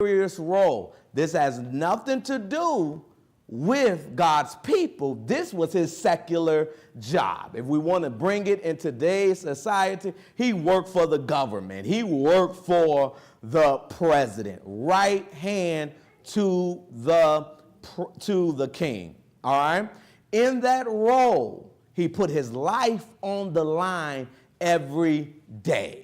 serious role. This has nothing to do with God's people. This was his secular job. If we want to bring it in today's society, he worked for the government. He worked for the president, right hand to the king. All right? In that role, he put his life on the line every day.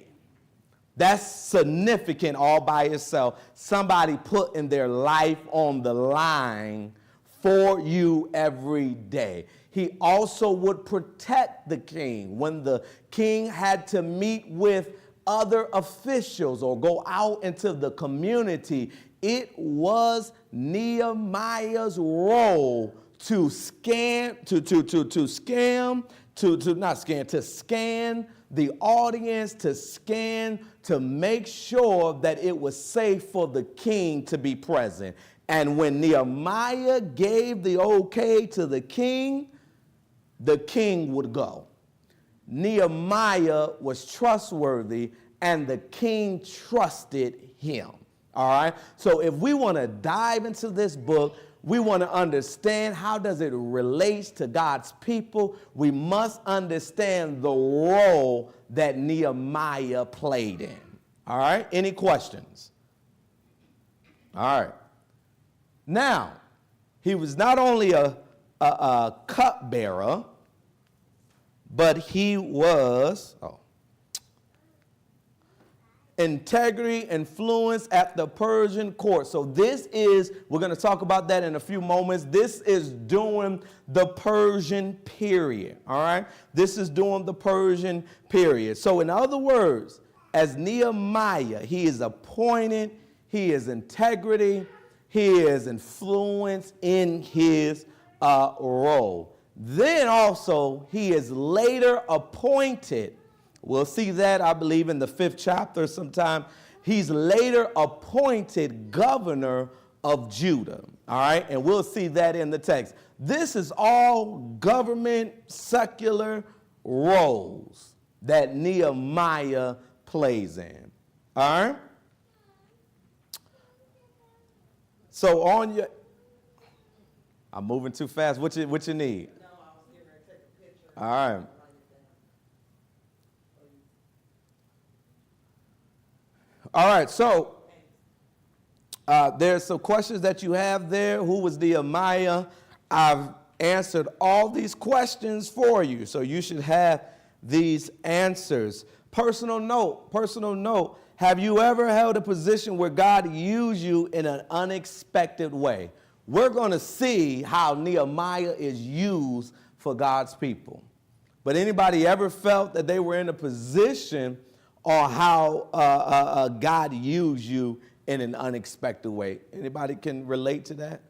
That's significant all by itself. Somebody putting their life on the line for you every day. He also would protect the king. When the king had to meet with other officials or go out into the community, it was Nehemiah's role to scan the audience, to make sure that it was safe for the king to be present. And when Nehemiah gave the okay to the king would go. Nehemiah was trustworthy, and the king trusted him. All right? So if we want to dive into this book, we want to understand how does it relate to God's people. We must understand the role that Nehemiah played in. All right? Any questions? All right. Now, he was not only a cupbearer, but he was integrity, influence at the Persian court. So this is, we're going to talk about that in a few moments. This is during the Persian period, all right? This is during the Persian period. So in other words, as Nehemiah, he is appointed, he is integrity, he is influence in his role. Then also, he is later appointed. We'll see that, I believe, in the 5th chapter sometime. He's later appointed governor of Judah. All right, and we'll see that in the text. This is all government, secular roles that Nehemiah plays in. All right? So on your, I'm moving too fast. What you need? No, I was getting ready to take a picture. All right. All right, so there's some questions that you have there. Who was Nehemiah? I've answered all these questions for you, so you should have these answers. Personal note, have you ever held a position where God used you in an unexpected way? We're going to see how Nehemiah is used for God's people. But anybody ever felt that they were in a position or how God used you in an unexpected way? Anybody can relate to that?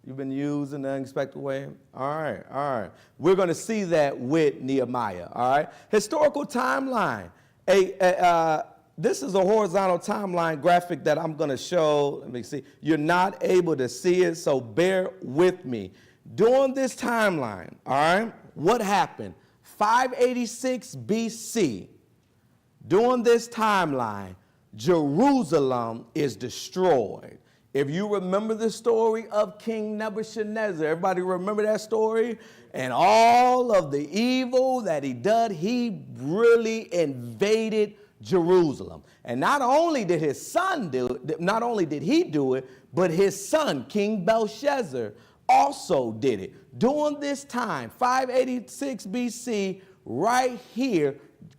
You've been used in an unexpected way? All right. We're going to see that with Nehemiah, all right? Historical timeline. This is a horizontal timeline graphic that I'm going to show. Let me see. You're not able to see it, so bear with me. During this timeline, all right, what happened? 586 BC. During this timeline, Jerusalem is destroyed. If you remember the story of King Nebuchadnezzar, everybody remember that story? And all of the evil that he did, he really invaded Jerusalem. And not only did his son do it, not only did he do it, but his son, King Belshazzar, also did it. During this time, 586 BC, right here,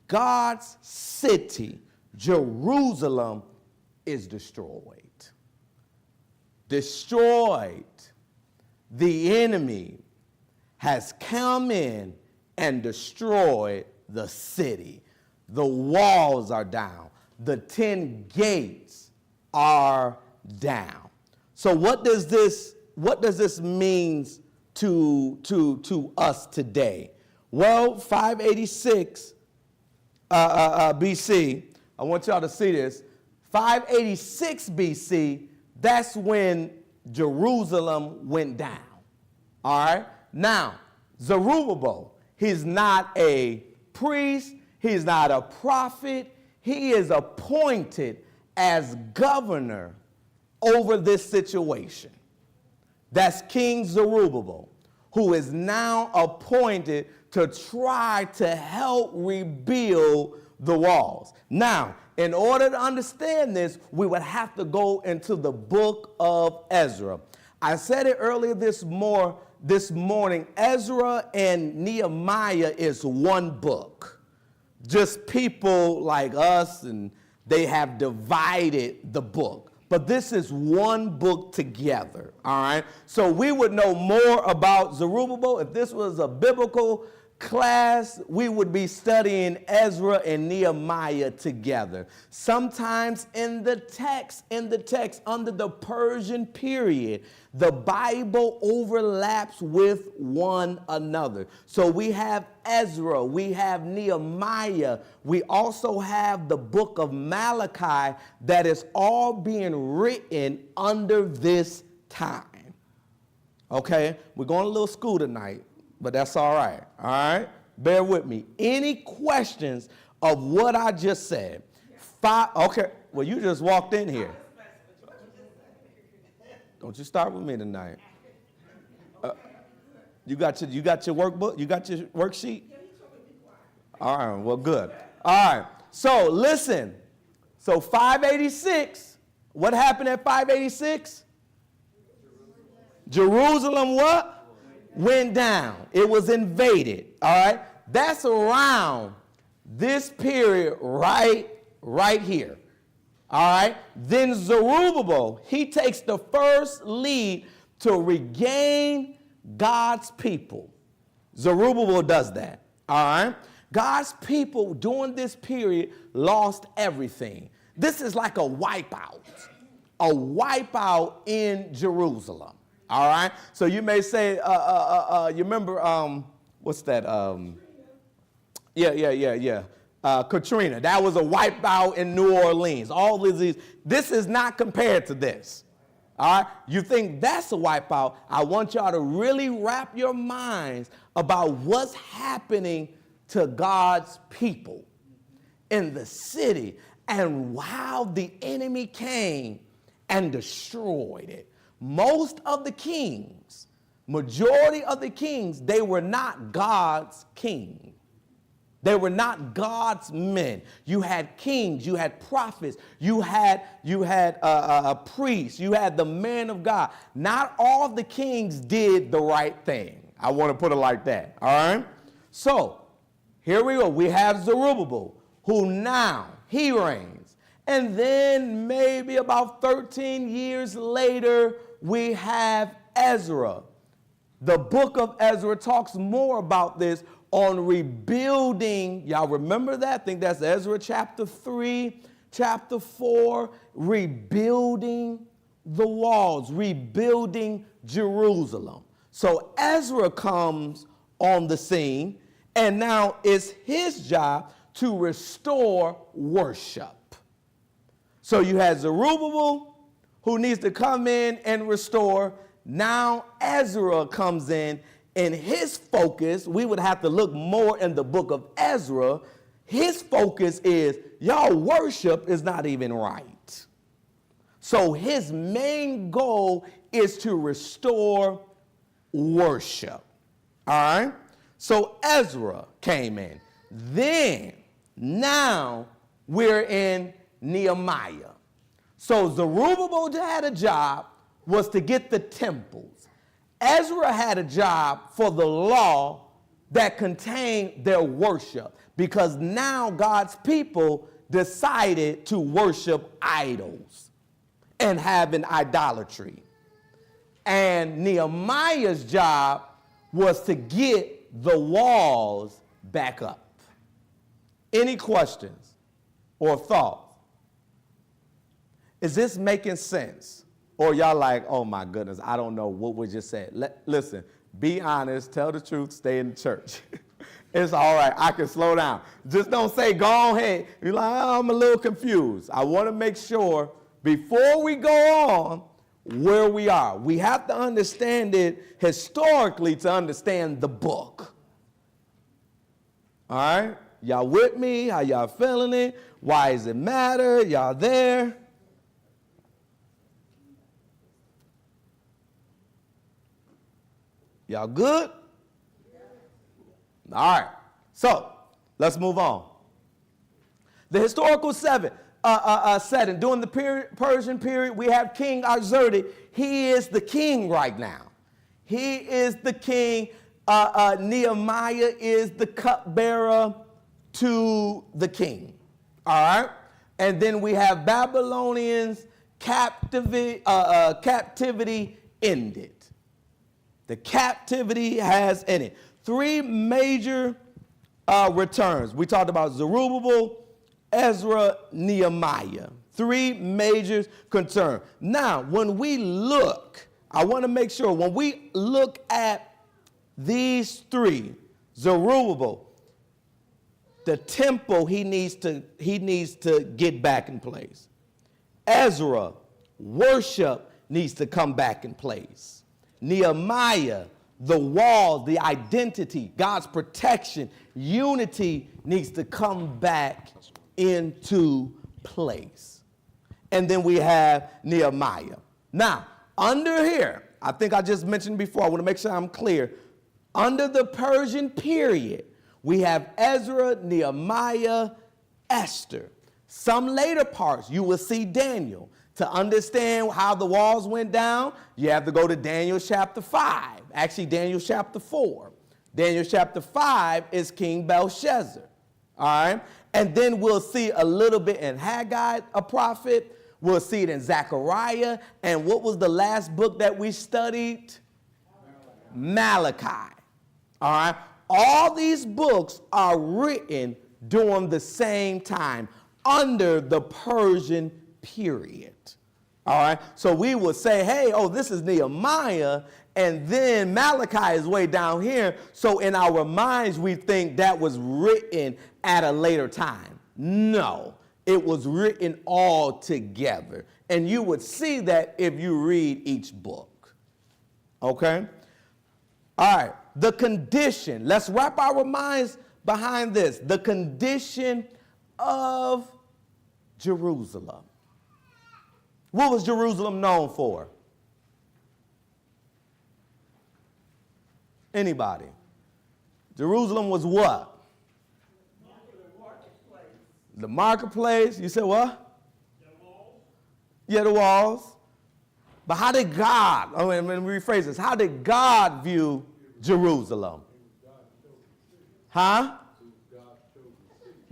God's city, Jerusalem, is destroyed. Destroyed. The enemy has come in and destroyed the city. The walls are down. The 10 gates are down. So what does this mean to us today? Well, 586 BC, I want y'all to see this. 586 BC, that's when Jerusalem went down. All right? Now, Zerubbabel, he's not a priest, he's not a prophet, he is appointed as governor over this situation. That's King Zerubbabel, who is now appointed to try to help rebuild the walls. Now, in order to understand this, we would have to go into the book of Ezra. I said it earlier this morning, Ezra and Nehemiah is one book. Just people like us, and they have divided the book. But this is one book together, all right? So we would know more about Zerubbabel. If this was a biblical class, we would be studying Ezra and Nehemiah together. Sometimes in the text, under the Persian period, the Bible overlaps with one another. So we have Ezra, we have Nehemiah, we also have the book of Malachi that is all being written under this time. Okay, we're going to a little school tonight, but that's all right. All right, bear with me. Any questions of what I just said? Okay, well, you just walked in here. Don't you start with me tonight. You got your workbook? You got your worksheet? All right, well, good. All right, so listen. So 586, what happened at 586? Jerusalem what? Went down. It was invaded, all right? That's around this period right here. All right, then Zerubbabel, he takes the first lead to regain God's people. Zerubbabel does that, all right? God's people during this period lost everything. This is like a wipeout in Jerusalem, all right? So you may say, you remember, what's that? Katrina, that was a wipeout in New Orleans. All of these, this is not compared to this. All right? You think that's a wipeout? I want y'all to really wrap your minds about what's happening to God's people in the city and how the enemy came and destroyed it. Most of the kings, majority of the kings, they were not God's kings. They were not God's men. You had kings, you had prophets, you had priests, you had the men of God. Not all the kings did the right thing. I want to put it like that, all right? So, here we go. We have Zerubbabel, who now, he reigns. And then maybe about 13 years later, we have Ezra. The book of Ezra talks more about this on rebuilding. Y'all remember that? I think that's Ezra chapter 3, chapter 4, rebuilding the walls, rebuilding Jerusalem. So Ezra comes on the scene, and now it's his job to restore worship. So you had Zerubbabel, who needs to come in and restore. Now Ezra comes in, and his focus, we would have to look more in the book of Ezra. His focus is, y'all worship is not even right. So his main goal is to restore worship. All right? So Ezra came in. Now we're in Nehemiah. So Zerubbabel had a job, was to get the temples. Ezra had a job for the law that contained their worship, because now God's people decided to worship idols and have an idolatry. And Nehemiah's job was to get the walls back up. Any questions or thoughts? Is this making sense? Or y'all like, oh my goodness, I don't know what we just said. Listen, be honest, tell the truth, stay in the church. It's all right, I can slow down. Just don't say, go ahead. You're like, oh, I'm a little confused. I want to make sure before we go on where we are. We have to understand it historically to understand the book. All right? Y'all with me? How y'all feeling it? Why does it matter? Y'all there? Y'all good? All right. So let's move on. The historical setting. During the Persian period, we have King Arzurdi. He is the king right now. He is the king. Nehemiah is the cupbearer to the king. All right? And then we have Babylonians, captivity ended. The captivity has ended. 3 major returns. We talked about Zerubbabel, Ezra, Nehemiah. 3 major concerns. Now, when we look, I want to make sure, when we look at these 3, Zerubbabel, the temple he needs to get back in place. Ezra, worship needs to come back in place. Nehemiah, the wall, the identity, God's protection, unity needs to come back into place. And then we have Nehemiah. Now, under here, I think I just mentioned before, I want to make sure I'm clear. Under the Persian period, we have Ezra, Nehemiah, Esther. Some later parts, you will see Daniel. To understand how the walls went down, you have to go to Daniel chapter 5. Actually, Daniel chapter 4. Daniel chapter 5 is King Belshazzar. All right? And then we'll see a little bit in Haggai, a prophet. We'll see it in Zechariah. And what was the last book that we studied? Malachi. All right? All these books are written during the same time, under the Persian period. All right? So we will say, hey, oh, this is Nehemiah, and then Malachi is way down here. So in our minds, we think that was written at a later time. No, it was written all together. And you would see that if you read each book. Okay? All right. The condition. Let's wrap our minds behind this. The condition of Jerusalem. What was Jerusalem known for? Anybody? Jerusalem was what? The marketplace. You said what? The walls. Yeah, the walls. But how did God, let me rephrase this. How did God view Jerusalem? Huh?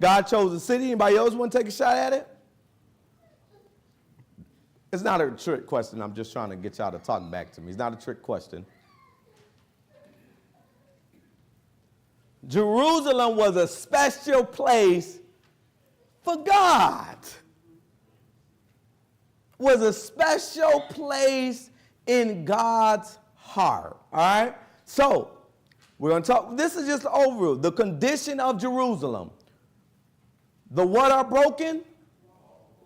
God chose the city. Anybody else want to take a shot at it? It's not a trick question. I'm just trying to get y'all to talk back to me. It's not a trick question. Jerusalem was a special place for God. Was a special place in God's heart. All right? So, we're going to talk. This is just the overview. The condition of Jerusalem. The what are broken?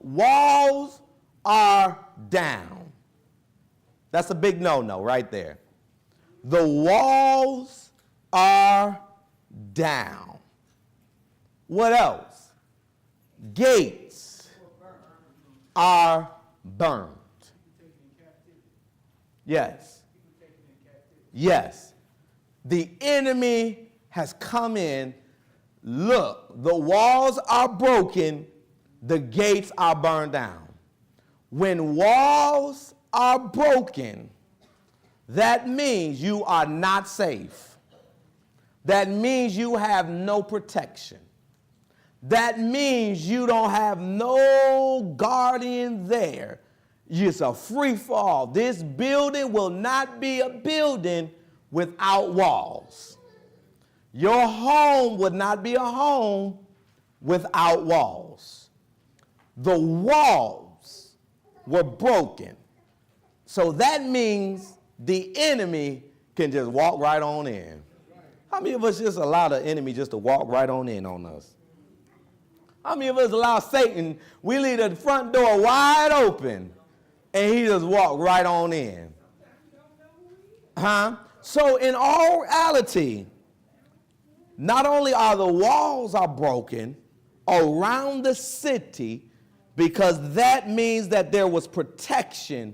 Walls are down. That's a big no-no right there. The walls are down. What else? Gates are burned. Yes. Yes. The enemy has come in. Look, the walls are broken. The gates are burned down. When walls are broken, that means you are not safe. That means you have no protection. That means you don't have no guardian there. It's a free fall. This building will not be a building without walls. Your home would not be a home without walls. The walls were broken. So that means the enemy can just walk right on in. How many of us just allow the enemy just to walk right on in on us? How many of us allow Satan, we leave the front door wide open, and he just walk right on in? Huh? So in all reality, not only are the walls are broken around the city, because that means that there was protection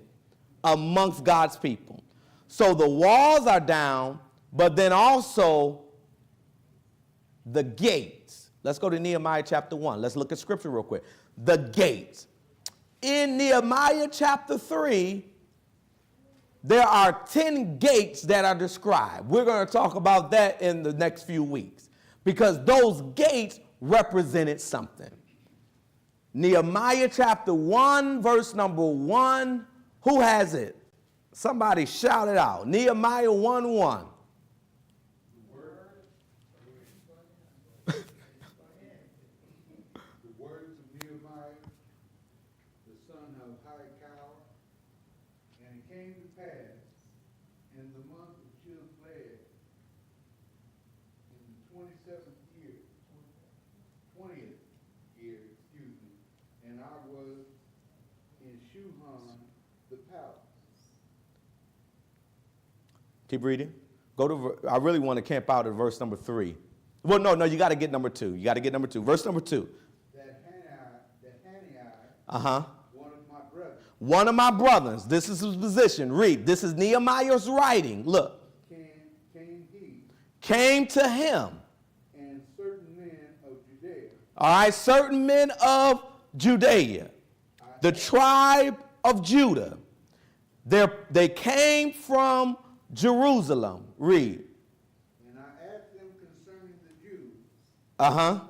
amongst God's people. So the walls are down, but then also the gates. Let's go to Nehemiah chapter 1. Let's look at scripture real quick. The gates. In Nehemiah chapter 3, there are 10 gates that are described. We're going to talk about that in the next few weeks because those gates represented something. Nehemiah chapter 1, verse number 1. Who has it? Somebody shout it out. Nehemiah 1:1. The words of Nehemiah, the son of Hilkiah, and it came to pass in the month of Chislev, in the 20th year, and I was in Shuhan, the palace. Keep reading. Go to. I really want to camp out at verse number 3. Well, no, you got to get number 2. You got to get number 2. Verse number 2. That Hanani, Uh-huh. one of my brothers, One of my brothers. This is his position. Read. This is Nehemiah's writing. Look. Came to him. and certain men of Judea, All right. Certain men of Judea. The tribe of Judah. They came from Jerusalem. Read. and I asked them concerning the Jews Uh-huh.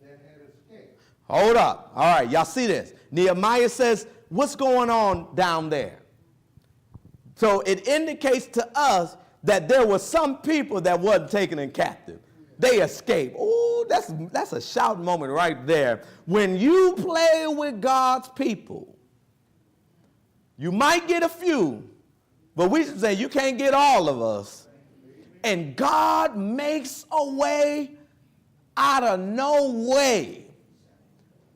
that had escaped. Hold up. All right, y'all see this. Nehemiah says, what's going on down there? So it indicates to us that there were some people that wasn't taken in captive. They escaped. Oh, that's a shout moment right there. When you play with God's people, you might get a few, but we should say you can't get all of us. And God makes a way out of no way.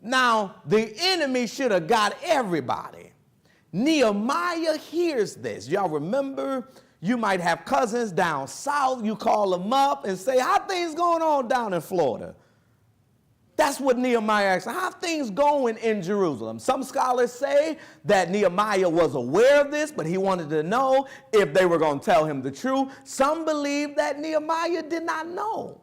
Now, the enemy should have got everybody. Nehemiah hears this. Y'all remember, you might have cousins down south. You call them up and say, how things going on down in Florida? That's what Nehemiah asked. How things going in Jerusalem? Some scholars say that Nehemiah was aware of this, but he wanted to know if they were going to tell him the truth. Some believe that Nehemiah did not know.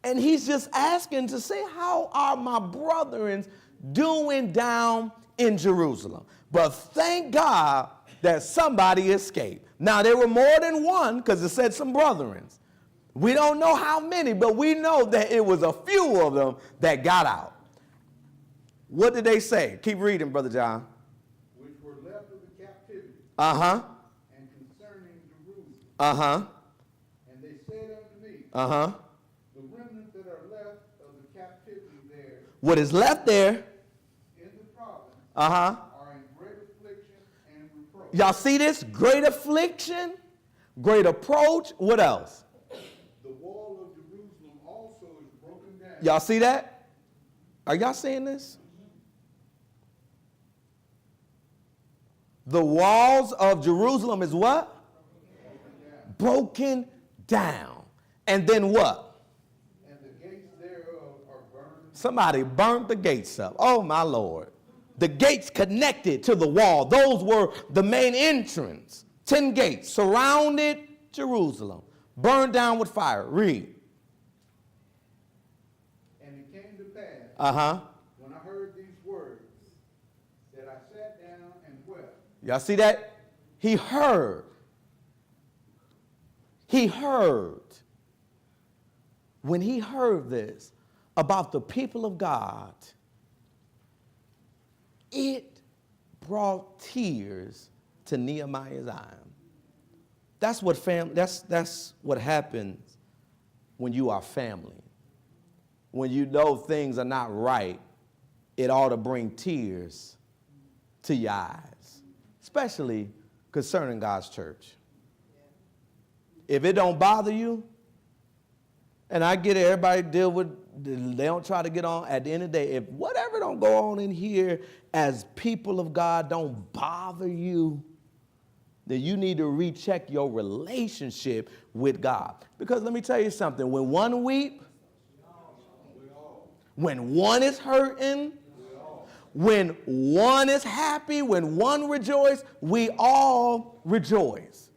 And he's just asking to say, how are my brethren doing down in Jerusalem? But thank God that somebody escaped. Now, there were more than one because it said some brethren. We don't know how many, but we know that it was a few of them that got out. What did they say? Keep reading, Brother John. Which were left of the captivity. Uh-huh. And concerning Jerusalem. Uh-huh. And they said unto me, Uh-huh. the remnant that are left of the captivity there What is left there, in the province uh-huh. are in great affliction and reproach. Y'all see this? Great affliction, great approach. What else? The wall of Jerusalem also is broken down. Y'all see that? Are y'all seeing this? The walls of Jerusalem is what? Broken down. And then what? And the gates thereof are burned. Somebody burnt the gates up. Oh, my Lord. The gates connected to the wall. Those were the main entrance. 10 gates surrounded Jerusalem. Burned down with fire. Read. And it came to pass, Uh-huh. when I heard these words, that I sat down and wept. Y'all see that? He heard. He heard. When he heard this about the people of God, it brought tears to Nehemiah's eyes. That's what that's what happens when you are family. When you know things are not right, it ought to bring tears to your eyes, especially concerning God's church. If it don't bother you, and I get it, everybody deal with, they don't try to get on. At the end of the day, if whatever don't go on in here as people of God don't bother you, then you need to recheck your relationship with God. Because let me tell you something, when one weep, when one is hurting, when one is happy, when one rejoices, we all rejoice.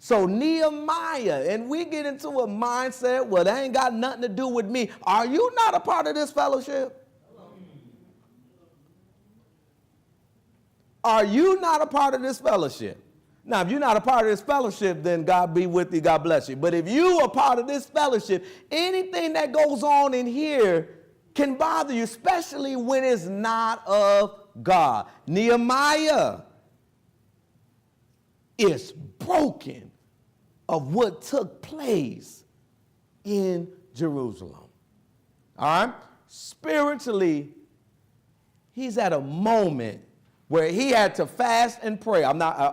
So Nehemiah, and we get into a mindset, well, that ain't got nothing to do with me. Are you not a part of this fellowship? Are you not a part of this fellowship? Now, if you're not a part of this fellowship, then God be with you, God bless you. But if you are part of this fellowship, anything that goes on in here can bother you, especially when it's not of God. Nehemiah is broken of what took place in Jerusalem. All right? Spiritually, he's at a moment where he had to fast and pray.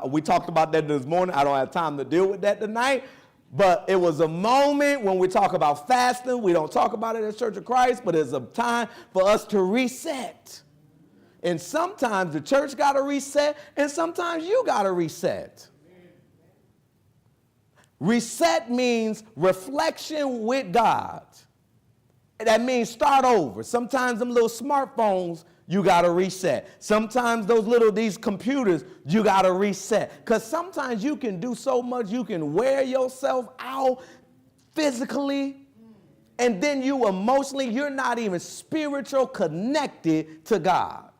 We talked about that this morning. I don't have time to deal with that tonight. But it was a moment when we talk about fasting. We don't talk about it as Church of Christ, but it's a time for us to reset. And sometimes the church got to reset, and sometimes you got to reset. Reset means reflection with God. That means start over. Sometimes them little smartphones, you got to reset. Sometimes these computers, you got to reset. Because sometimes you can do so much, you can wear yourself out physically, and then you emotionally, you're not even spiritual connected to God.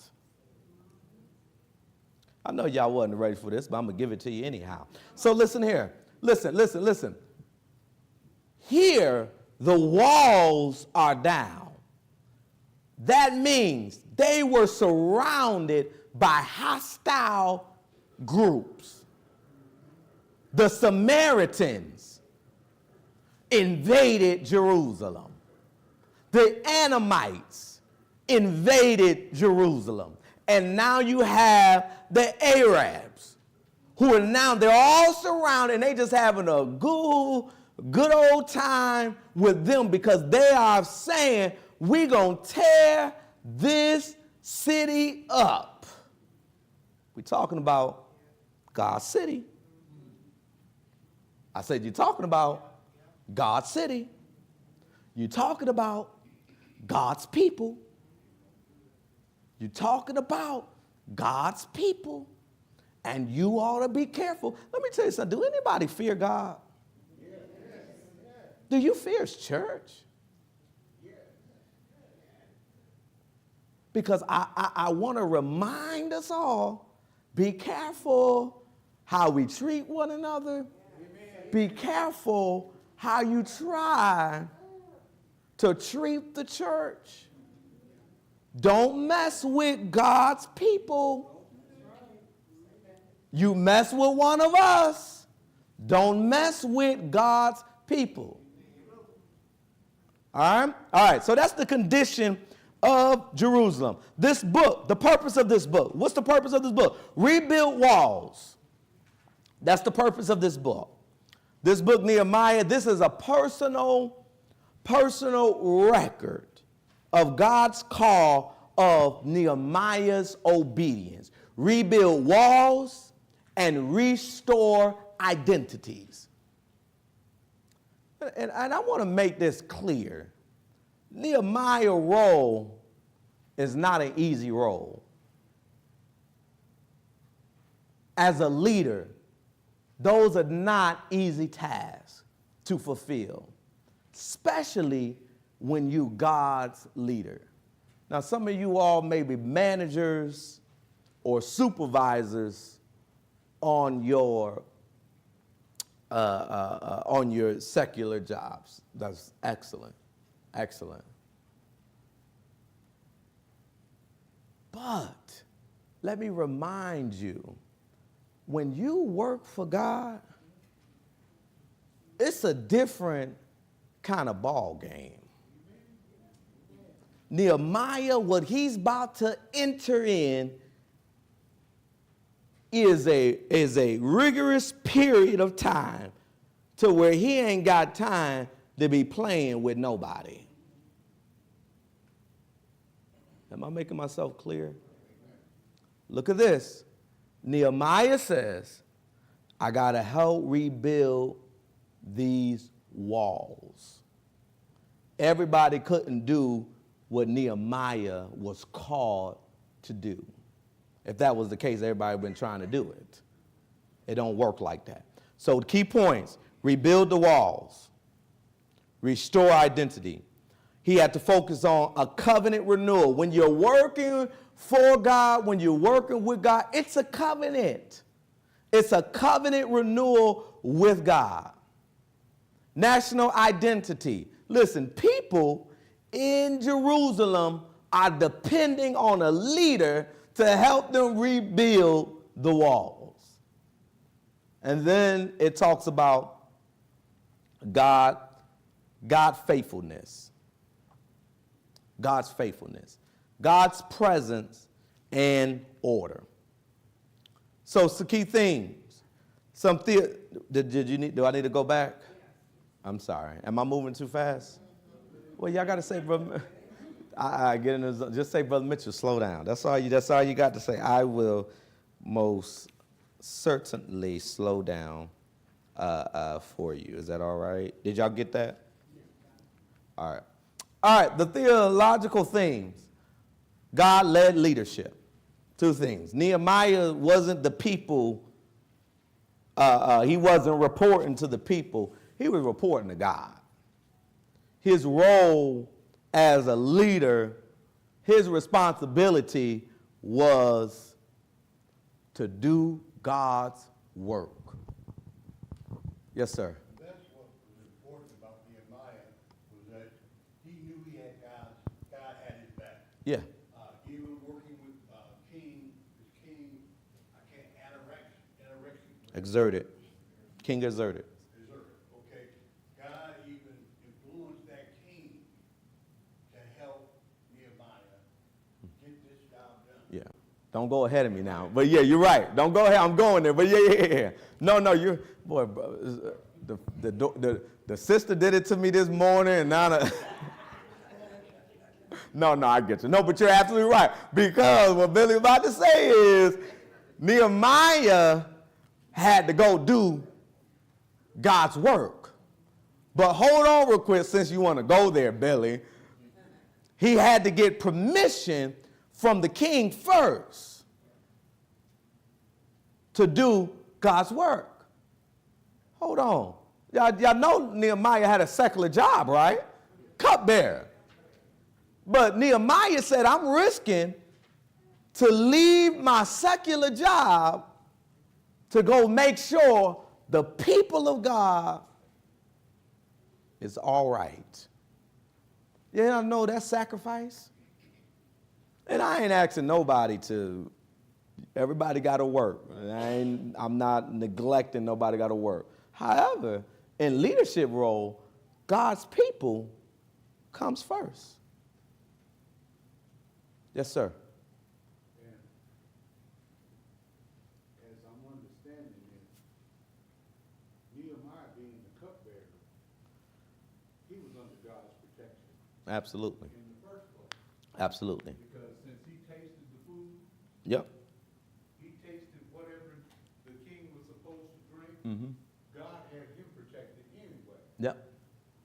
I know y'all wasn't ready for this, but I'm going to give it to you anyhow. So listen here. Listen. Here, the walls are down. That means they were surrounded by hostile groups. The Samaritans invaded Jerusalem. The Ammonites invaded Jerusalem. And now you have the Arabs who are now, they're all surrounded and they just having a good old time with them because they are saying, we're going to tear this city up. We're talking about God's city. I said, you're talking about God's city. You're talking about God's people. You're talking about God's people. And you ought to be careful. Let me tell you something. Do anybody fear God? Yes. Do you fear his church? Yes. Because I want to remind us all, be careful how we treat one another. Amen. Be careful how you try to treat the church. Don't mess with God's people. You mess with one of us, don't mess with God's people. All right? All right, so that's the condition of Jerusalem. This book, the purpose of this book. What's the purpose of this book? Rebuild walls. That's the purpose of this book. This book, Nehemiah, this is a personal record of God's call of Nehemiah's obedience. Rebuild walls and restore identities. And I want to make this clear. Nehemiah's role is not an easy role. As a leader, those are not easy tasks to fulfill, especially when you're God's leader. Now, some of you all may be managers or supervisors on your secular jobs. That's excellent. But let me remind you, when you work for God, it's a different kind of ball game. Nehemiah, what he's about to enter in is a rigorous period of time to where he ain't got time to be playing with nobody. Am I making myself clear? Look at this. Nehemiah says, I got to help rebuild these walls. Everybody couldn't do what Nehemiah was called to do. If that was the case, everybody would have been trying to do it. It don't work like that. So the key points: rebuild the walls, restore identity. He had to focus on a covenant renewal. When you're working for God, when you're working with God, it's a covenant. It's a covenant renewal with God. National identity. Listen, people in Jerusalem are depending on a leader to help them rebuild the walls. And then it talks about God faithfulness. God's faithfulness. God's presence and order. So it's the key themes. Do I need to go back? I'm sorry. Am I moving too fast? Well, y'all got to say, brother. I get in the, just say, Brother Mitchell, slow down. That's all you got to say. I will most certainly slow down for you. Is that all right? Did y'all get that? All right. All right, the theological themes. God-led leadership. Two things. Nehemiah wasn't the people. He wasn't reporting to the people. He was reporting to God. His role as a leader, his responsibility was to do God's work. Yes, sir. That's what was important about Nehemiah, was that he knew he had God had his back. Yeah. Even working with King, Exerted. King exerted. Okay. God even influenced that king to help Nehemiah get this job done. Yeah. Don't go ahead of me now. But yeah, you're right. Don't go ahead. I'm going there. But yeah. No, you're, boy, bro, the sister did it to me this morning, and now No, I get you. No, but you're absolutely right. Because what Billy's about to say is Nehemiah had to go do God's work. But hold on real quick, since you want to go there, Billy. He had to get permission from the king first to do God's work. Hold on. Y'all know Nehemiah had a secular job, right? Cupbearer. But Nehemiah said, I'm risking to leave my secular job to go make sure the people of God is all right. Yeah, I know that sacrifice. And I ain't asking nobody to, everybody got to work. I'm not neglecting nobody got to work. However, in leadership role, God's people comes first. Yes, sir. And as I'm understanding it, Nehemiah being the cupbearer, he was under God's protection Absolutely. in the first place. Absolutely. Because since he tasted the food, Yep. he tasted whatever the king was supposed to drink, Mm-hmm. God had him protected anyway. Yep.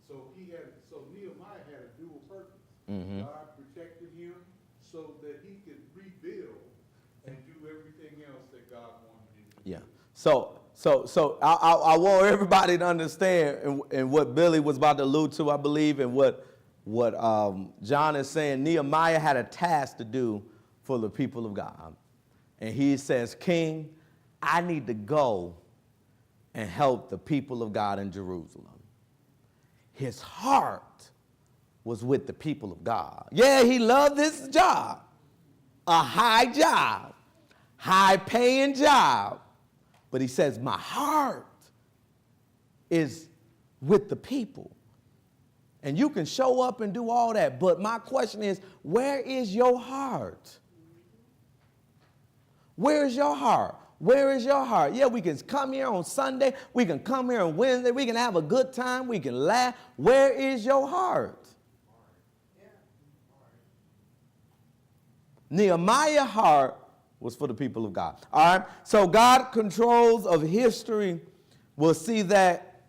So Nehemiah had a dual purpose. Mm-hmm. God protected him so that he could rebuild and do everything else that God wanted him to do. Yeah. So I want everybody to understand, and what Billy was about to allude to, I believe, and what John is saying. Nehemiah had a task to do for the people of God. And he says, King, I need to go and help the people of God in Jerusalem. His heart was with the people of God. Yeah, he loved this job, a high job, high-paying job. But he says, my heart is with the people. And you can show up and do all that, but my question is, where is your heart? Where is your heart? Where is your heart? Yeah, we can come here on Sunday. We can come here on Wednesday. We can have a good time. We can laugh. Where is your heart? Nehemiah's heart was for the people of God. All right? So God controls of history. We'll see that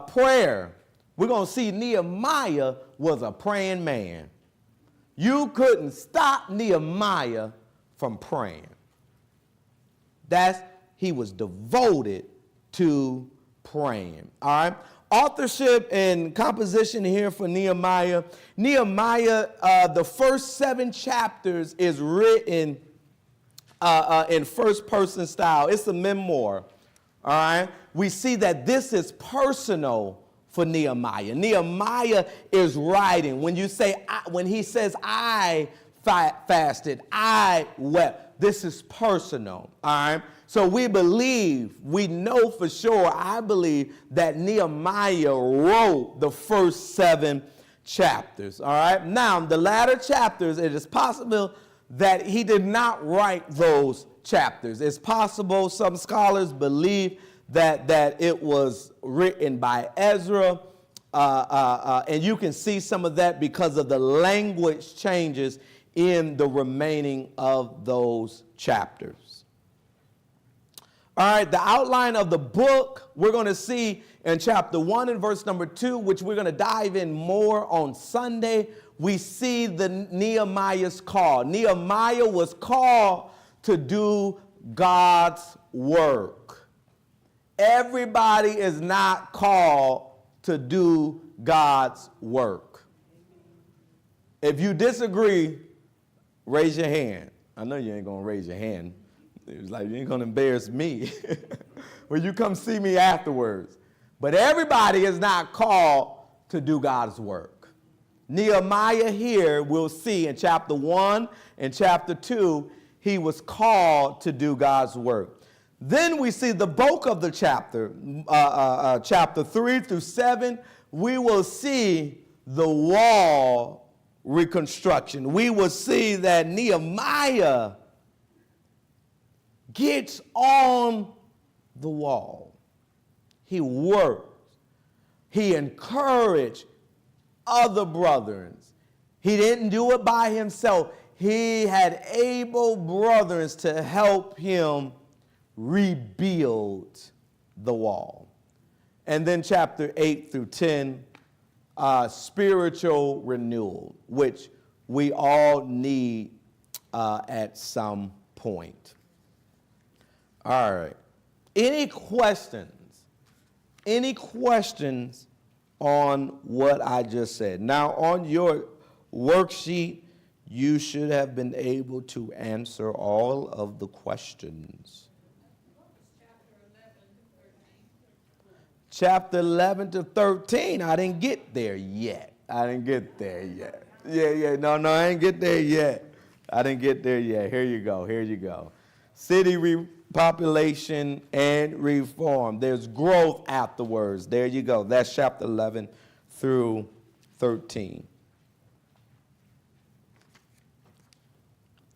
prayer. We're going to see Nehemiah was a praying man. You couldn't stop Nehemiah from praying. He was devoted to praying. All right. Authorship and composition here for Nehemiah. Nehemiah, the first 7 chapters is written in first person style. It's a memoir. All right. We see that this is personal for Nehemiah. Nehemiah is writing. When he says, I fasted, I wept, this is personal. All right. So we know for sure, I believe that Nehemiah wrote the first 7 chapters. All right. Now, the latter chapters, it is possible that he did not write those chapters. It's possible, some scholars believe that it was written by Ezra, and you can see some of that because of the language changes in the remaining of those chapters. All right, the outline of the book we're going to see in chapter 1 and verse number 2, which we're going to dive in more on Sunday. We see the Nehemiah's call. Nehemiah was called to do God's work. Everybody is not called to do God's work. If you disagree, raise your hand. I know you ain't going to raise your hand. It was like, you ain't going to embarrass me. Well, you come see me afterwards. But everybody is not called to do God's work. Nehemiah here, we'll see in chapter 1 and chapter 2, he was called to do God's work. Then we see the bulk of the chapter, chapter 3 through 7, we will see the wall reconstruction. We will see that Nehemiah gets on the wall. He worked. He encouraged other brethren. He didn't do it by himself. He had able brethren to help him rebuild the wall. And then chapter 8 through 10, spiritual renewal, which we all need at some point. All right. Any questions? Any questions on what I just said? Now, on your worksheet, you should have been able to answer all of the questions. Chapter 11 to 13. I didn't get there yet. Yeah, no, I ain't get there yet. I didn't get there yet. Here you go. City repopulation and reform. There's growth afterwards. There you go. That's chapter 11 through 13.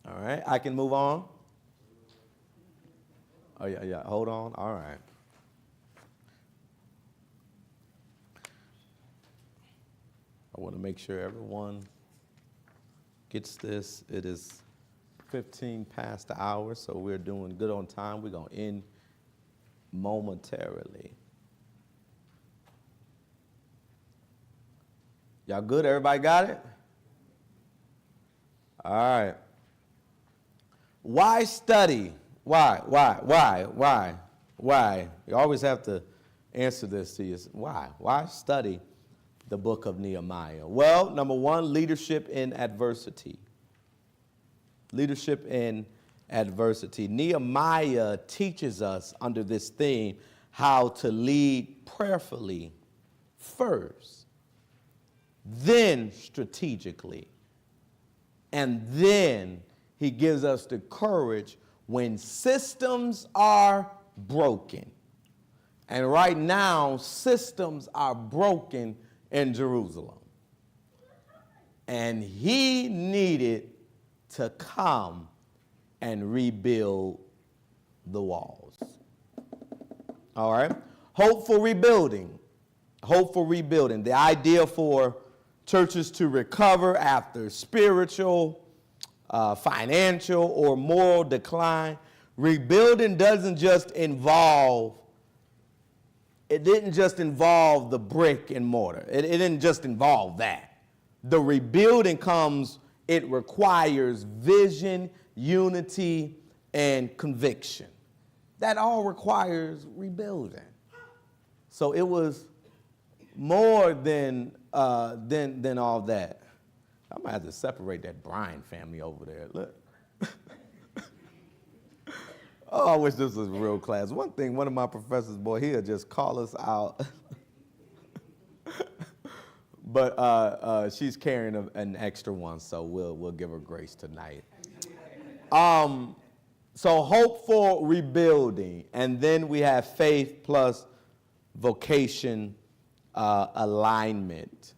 All right, I can move on. Oh, yeah, hold on. All right. I want to make sure everyone gets this. It is 15 past the hour, so we're doing good on time. We're going to end momentarily. Y'all good? Everybody got it? All right. Why study? Why? You always have to answer this to you. Why? Why study the book of Nehemiah? Well, number one, leadership in adversity. Leadership in adversity. Nehemiah teaches us under this theme how to lead prayerfully first, then strategically, and then he gives us the courage when systems are broken. And right now, systems are broken in Jerusalem. And he needed to come and rebuild the walls. All right? Hope for rebuilding. The idea for churches to recover after spiritual, financial, or moral decline. Rebuilding didn't just involve the brick and mortar. It didn't just involve that. The rebuilding it requires vision, unity, and conviction. That all requires rebuilding. So it was more than all that. I might have to separate that Bryan family over there. Look. Oh, I wish this was real class. One thing, one of my professors, boy, he'll just call us out. But she's carrying an extra one, so we'll give her grace tonight. So hope for rebuilding, and then we have faith plus vocation alignment.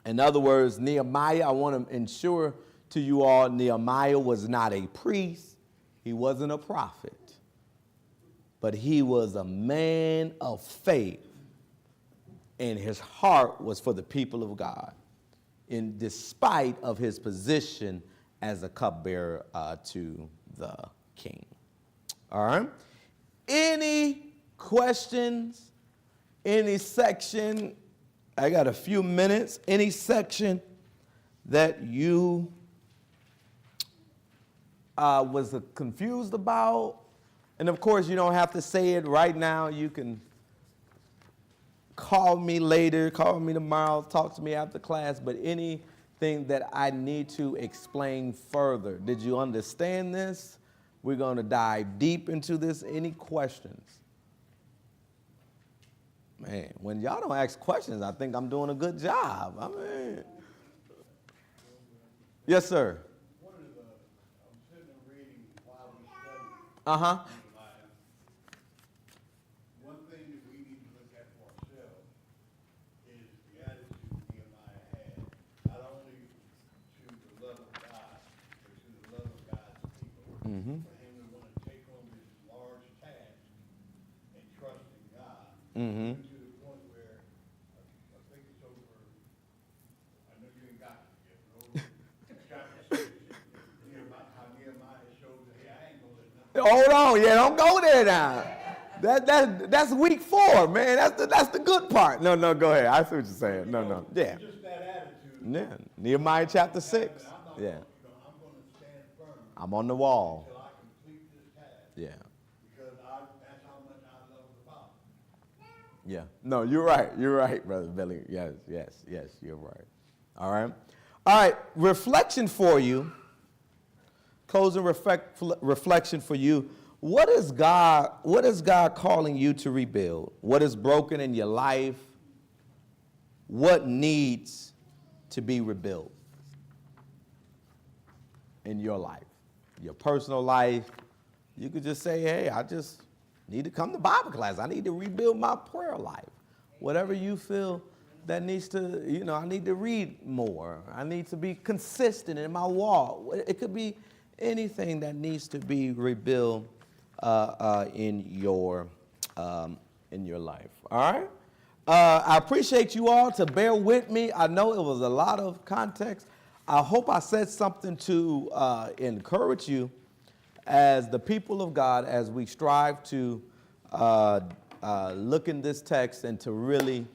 In other words, Nehemiah, I want to ensure to you all, Nehemiah was not a priest. He wasn't a prophet. But he was a man of faith. And his heart was for the people of God, in despite of his position as a cupbearer to the king. All right? Any questions? Any section? I got a few minutes. Any section that you was confused about? And of course, you don't have to say it right now. You can call me later, call me tomorrow, talk to me after class, but anything that I need to explain further. Did you understand this? We're going to dive deep into this. Any questions? Man, when y'all don't ask questions, I think I'm doing a good job. I mean, yes, sir. One of the, I'm sitting and reading while we study. Uh-huh. Nehemiah. One thing that we need to look at for ourselves is the attitude Nehemiah had, not only to the love of God, but to the love of God's people. Mm-hmm. For him to want to take on this large task and trust in God. Mm-hmm. To the point where, I think it's over, I know you ain't got it yet, but over chapter 6, how Nehemiah shows that, hey, I ain't gonna let nothing. Hold on, yeah, don't go there now. That's week 4, man. That's the good part. No, go ahead. I see what you're saying. No, yeah. Just that attitude. Yeah. Nehemiah chapter 6. I'm not Yeah. gonna, I'm gonna stand firm I'm on the wall. until I complete this task. Yeah. Because that's how much I love the Father. Yeah. No, you're right. You're right, Brother Billy. Yes, you're right. All right. Reflection for you. Closing reflection for you. What is God calling you to rebuild? What is broken in your life? What needs to be rebuilt in your life? Your personal life. You could just say, hey, I just need to come to Bible class. I need to rebuild my prayer life. Whatever you feel that needs to, I need to read more. I need to be consistent in my walk. It could be anything that needs to be rebuilt in your life. All right? I appreciate you all to bear with me. I know it was a lot of context. I hope I said something to encourage you as the people of God, as we strive to look in this text and to really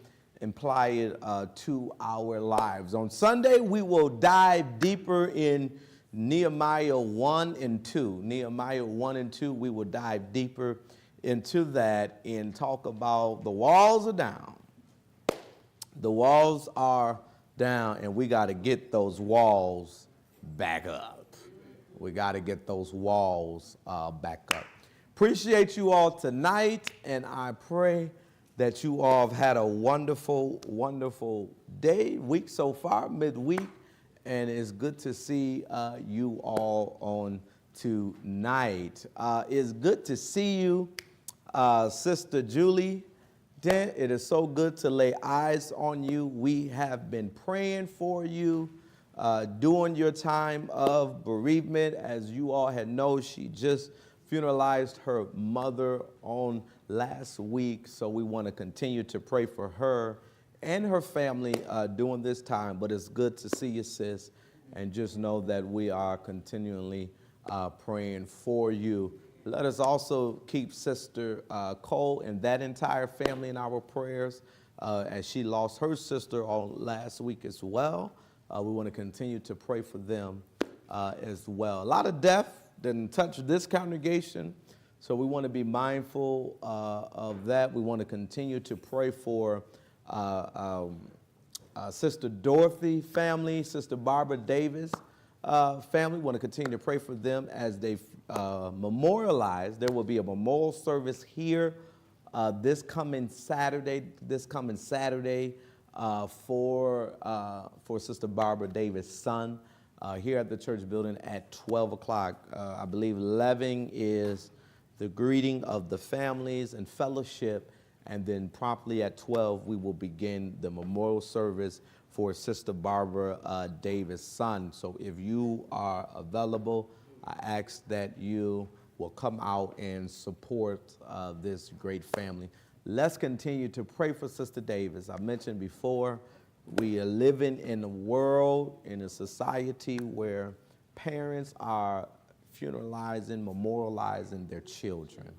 apply it to our lives. On Sunday, we will dive deeper in Nehemiah 1 and 2. Nehemiah 1 and 2, we will dive deeper into that and talk about the walls are down. The walls are down, and we got to get those walls back up. We got to get those walls back up. Appreciate you all tonight, and I pray that you all have had a wonderful, wonderful day, week so far, midweek. And it's good to see you all on tonight. It's good to see you, Sister Julie Dent. It is so good to lay eyes on you. We have been praying for you during your time of bereavement. As you all had known, she just funeralized her mother on last week. So we want to continue to pray for her and her family during this time. But it's good to see you, sis, and just know that we are continually praying for you. Let us also keep Sister Cole and that entire family in our prayers as she lost her sister on last week as well. We want to continue to pray for them as well. A lot of death didn't touch this congregation So we want to be mindful of that. We want to continue to pray for Sister Dorothy family, Sister Barbara Davis family. We want to continue to pray for them as they memorialize. There will be a memorial service here this coming Saturday. For Sister Barbara Davis' son here at the church building at 12 o'clock. I believe 11 is the greeting of the families and fellowship, and then promptly at 12 we will begin the memorial service for Sister Barbara Davis' son. So if you are available, I ask that you will come out and support this great family. Let's continue to pray for Sister Davis. I mentioned before, we are living in a world, in a society where parents are funeralizing, memorializing their children.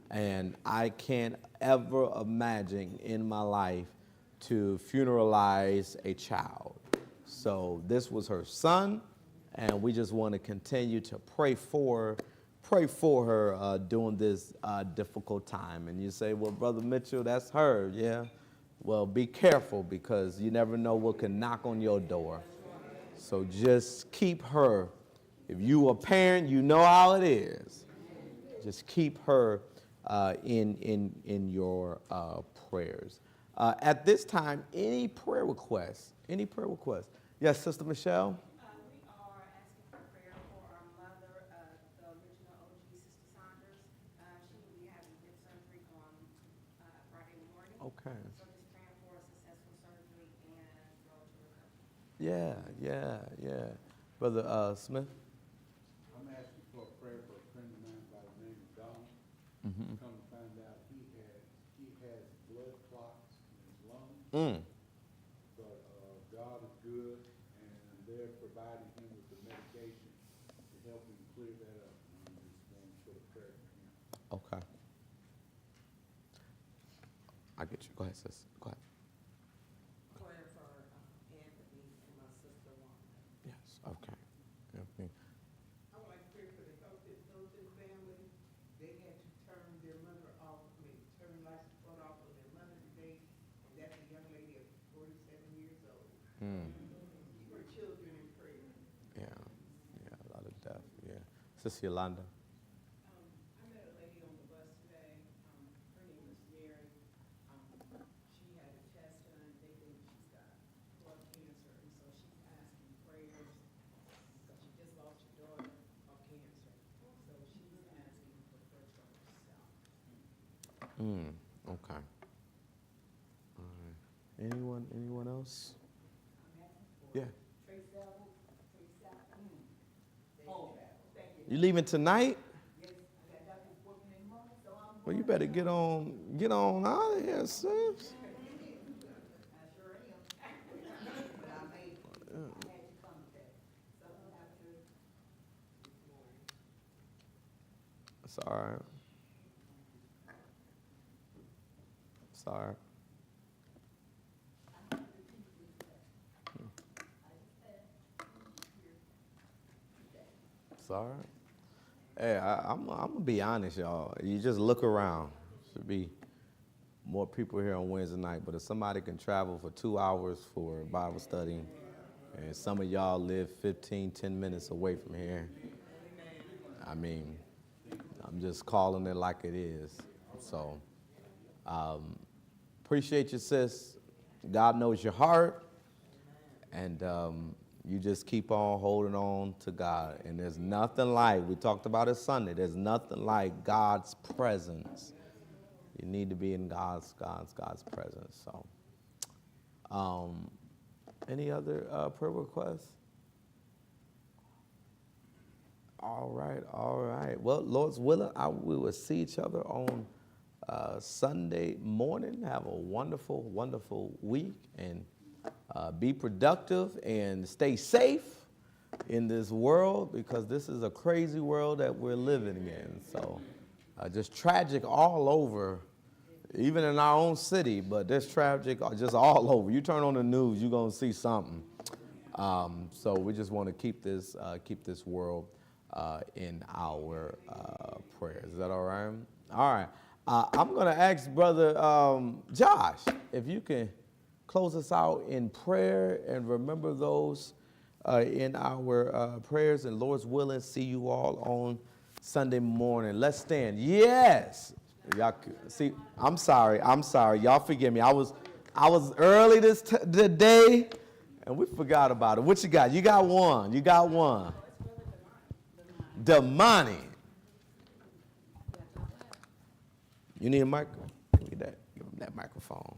And I can't ever imagine in my life to funeralize a child. So this was her son, and we just want to continue to pray for her during this difficult time. And you say, well, Brother Mitchell, that's her, yeah. Well, be careful, because you never know what can knock on your door. So just keep her. If you a parent, you know how it is. Just keep her in your prayers. At this time, any prayer requests? Any prayer requests? Yes, Sister Michelle? We are asking for prayer for our mother, the original OG, Sister Saunders. She will be having hip surgery on Friday morning. Okay. So just praying for a successful surgery and road to recovery. Yeah. Brother Smith? I'm asking for a prayer for a friend of mine by the name of Don. Mm-hmm. Come to find out he has blood clots in his lungs. But God is good, and they're providing him with the medication to help him clear that up. And I'm just going for the prayer for him. Okay. I get you. Go ahead, sis. Go ahead. Prayer for Anthony and my sister Wanda. Yes, okay. Okay. I would like to pray for the Hilton family. They had to turn their mother off, turn life support off of their mother today. And that's a young lady of 47 years old. Keep her children in prayer. Yeah, a lot of death, yeah. Sister Yolanda? I met a lady on the bus today. Her name is Mary. She had a test done. They think she's got blood cancer, and so she's asking prayers. Because she just lost her daughter of cancer. So she's asking for prayer for herself. Okay. All right. Anyone else? Yeah. You leaving tonight? Well, you better get on out of here, sis. It's all right. It's all right. It's all right. Hey, I'm gonna be honest, y'all. You just look around. Should be more people here on Wednesday night. But if somebody can travel for 2 hours for Bible study, and some of y'all live 10 minutes away from here, I mean, I'm just calling it like it is. So, appreciate you, sis. God knows your heart, and you just keep on holding on to God. And there's nothing like, we talked about it Sunday, there's nothing like God's presence. You need to be in God's presence. So, any other prayer requests? All right. Well, Lord's willing, we will see each other on Sunday morning. Have a wonderful, wonderful week, and be productive and stay safe in this world, because this is a crazy world that we're living in. So just tragic all over, even in our own city, but there's tragic just all over. You turn on the news, you're going to see something. So we just want to keep this world in our prayers. Is that all right? All right. I'm going to ask Brother Josh if you can close us out in prayer and remember those in our prayers, and Lord's willing, see you all on Sunday morning. Let's stand. Yes. Y'all see, I'm sorry. Y'all forgive me. I was early today, and we forgot about it. What you got? You got one. Demonic. You need a mic? Give him that microphone.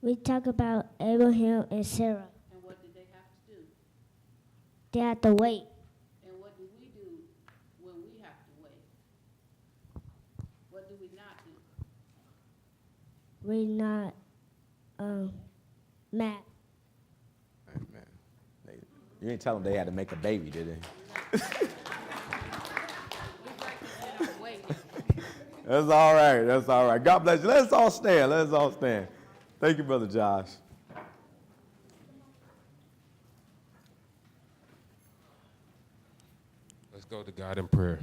We talk about Abraham and Sarah. And what did they have to do? They had to wait. And what do we do when we have to wait? What do we not do? We not mad. Amen. You didn't tell them they had to make a baby, did they? That's all right. God bless you. Let's all stand. Thank you, Brother Josh. Let's go to God in prayer.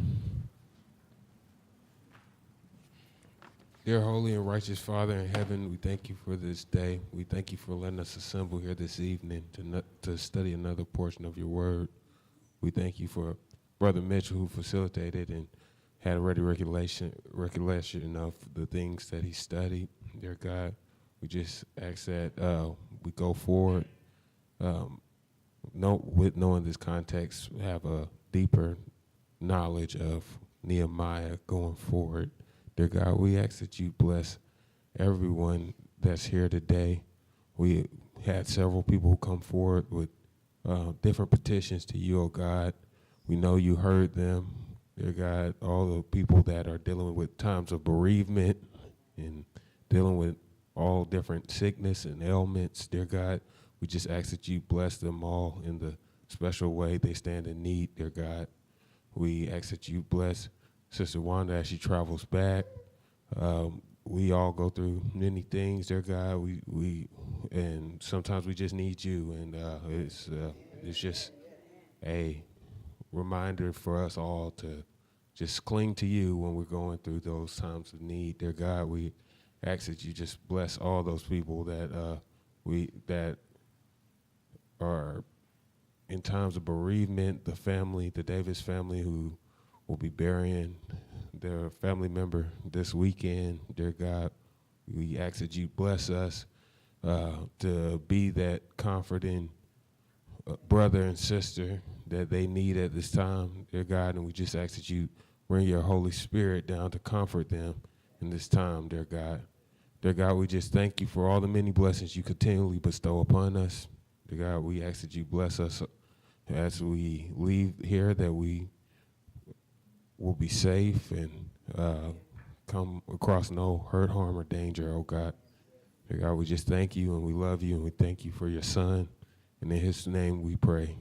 Dear holy and righteous Father in heaven, we thank you for this day. We thank you for letting us assemble here this evening to study another portion of your word. We thank you for Brother Mitchell, who facilitated and had a ready recollection of the things that he studied. Dear God, we just ask that we go forward, with knowing this context, have a deeper knowledge of Nehemiah going forward. Dear God, we ask that you bless everyone that's here today. We had several people who come forward with different petitions to you, oh God. We know you heard them. Dear God, all the people that are dealing with times of bereavement and dealing with all different sickness and ailments, dear God, we just ask that you bless them all in the special way they stand in need, dear God. We ask that you bless Sister Wanda as she travels back. We all go through many things, dear God. And sometimes we just need you, and it's just a reminder for us all to just cling to you when we're going through those times of need, dear God. We ask that you just bless all those people that that are in times of bereavement, the Davis family who will be burying their family member this weekend, dear God. We ask that you bless us to be that comforting brother and sister that they need at this time, dear God, and we just ask that you bring your Holy Spirit down to comfort them in this time, dear God. Dear God, we just thank you for all the many blessings you continually bestow upon us. Dear God, we ask that you bless us as we leave here, that we will be safe and come across no hurt, harm, or danger, oh God. Dear God, we just thank you and we love you and we thank you for your son. And in his name we pray.